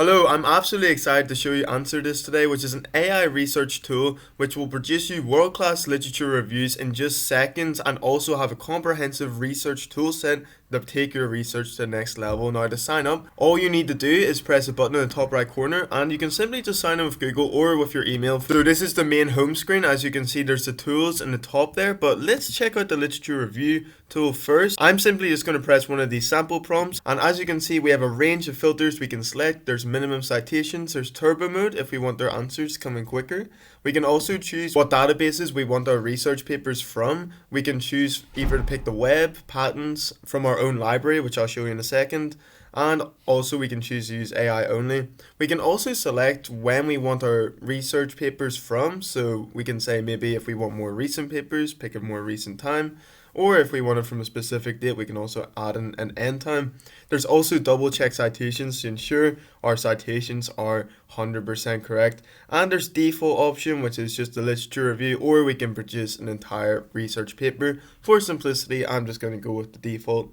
Hello, I'm absolutely excited to show you AnswerThis today, which is an AI research tool which will produce you world-class literature reviews in just seconds and also have a comprehensive research toolset that take your research to the next level. Now to sign up, all you need to do is press a button in the top right corner and you can simply just sign in with Google or with your email. So this is the main home screen. As you can see, there's the tools in the top there, but let's check out the literature review tool first. I'm simply just going to press one of these sample prompts, and as you can see, we have a range of filters we can select. There's minimum citations, there's turbo mode if we want our answers coming quicker. We can also choose what databases we want our research papers from. We can choose either to pick the web, patents, from our own library, which I'll show you in a second, and also we can choose to use AI only. We can also select when we want our research papers from, so we can say maybe if we want more recent papers, pick a more recent time, or if we want it from a specific date, we can also add in an end time. There's also double check citations to ensure our citations are 100% correct. And there's default option, which is just a literature review, or we can produce an entire research paper. For simplicity, I'm just going to go with the default.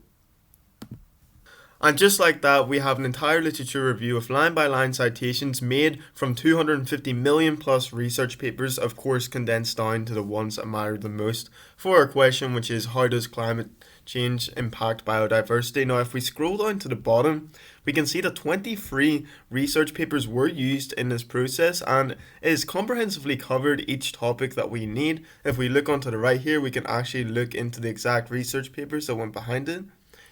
And just like that, we have an entire literature review with line-by-line citations made from 250 million plus research papers, of course condensed down to the ones that matter the most for our question, which is how does climate change impact biodiversity? Now, if we scroll down to the bottom, we can see that 23 research papers were used in this process and it is comprehensively covered each topic that we need. If we look onto the right here, we can actually look into the exact research papers that went behind it.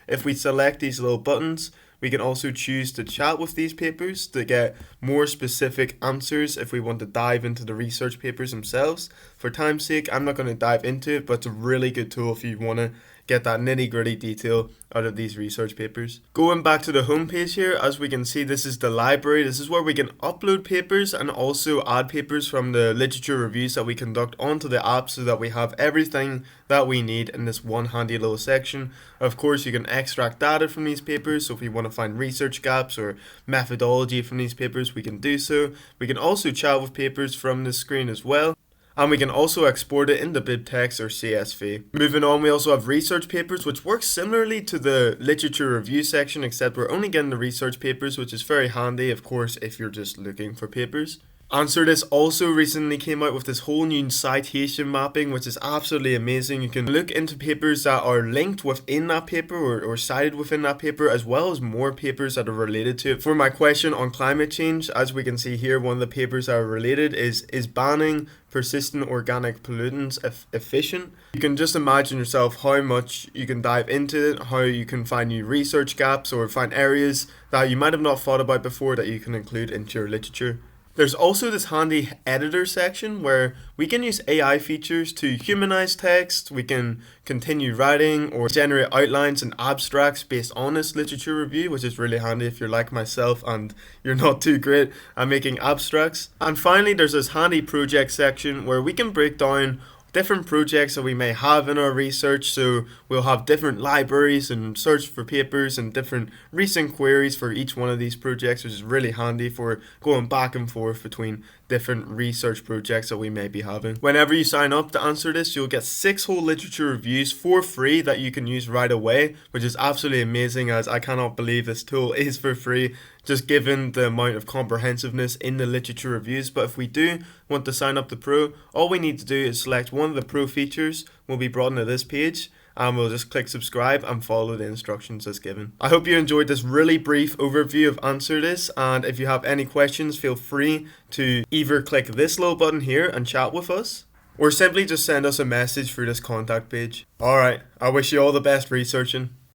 If we select these little buttons, we can also choose to chat with these papers to get more specific answers if we want to dive into the research papers themselves. For time's sake, I'm not going to dive into it, but it's a really good tool if you want to get that nitty-gritty detail out of these research papers. Going back to the home page here, as we can see, this is the library. This is where we can upload papers and also add papers from the literature reviews that we conduct onto the app so that we have everything that we need in this one handy little section. Of course, you can extract data from these papers, so if we want to find research gaps or methodology from these papers, we can do so. We can also chat with papers from this screen as well. And we can also export it into BibTeX or CSV. Moving on, we also have research papers, which works similarly to the literature review section, except we're only getting the research papers, which is very handy, of course, if you're just looking for papers. AnswerThis also recently came out with this whole new citation mapping, which is absolutely amazing. You can look into papers that are linked within that paper or cited within that paper, as well as more papers that are related to it. For my question on climate change, as we can see here, one of the papers that are related is banning persistent organic pollutants efficient? You can just imagine yourself how much you can dive into it, how you can find new research gaps or find areas that you might have not thought about before that you can include into your literature. There's also this handy editor section where we can use AI features to humanize text. We can continue writing or generate outlines and abstracts based on this literature review, which is really handy if you're like myself and you're not too great at making abstracts. And finally, there's this handy project section where we can break down different projects that we may have in our research. So we'll have different libraries and search for papers and different recent queries for each one of these projects, which is really handy for going back and forth between different research projects that we may be having. Whenever you sign up to AnswerThis, you'll get 6 whole literature reviews for free that you can use right away, which is absolutely amazing, as I cannot believe this tool is for free, just given the amount of comprehensiveness in the literature reviews. But if we do want to sign up to Pro, all we need to do is select one of the Pro features. We'll be brought into this page and we'll just click subscribe and follow the instructions as given. I hope you enjoyed this really brief overview of AnswerThis, and if you have any questions, feel free to either click this little button here and chat with us, or simply just send us a message through this contact page. Alright, I wish you all the best researching.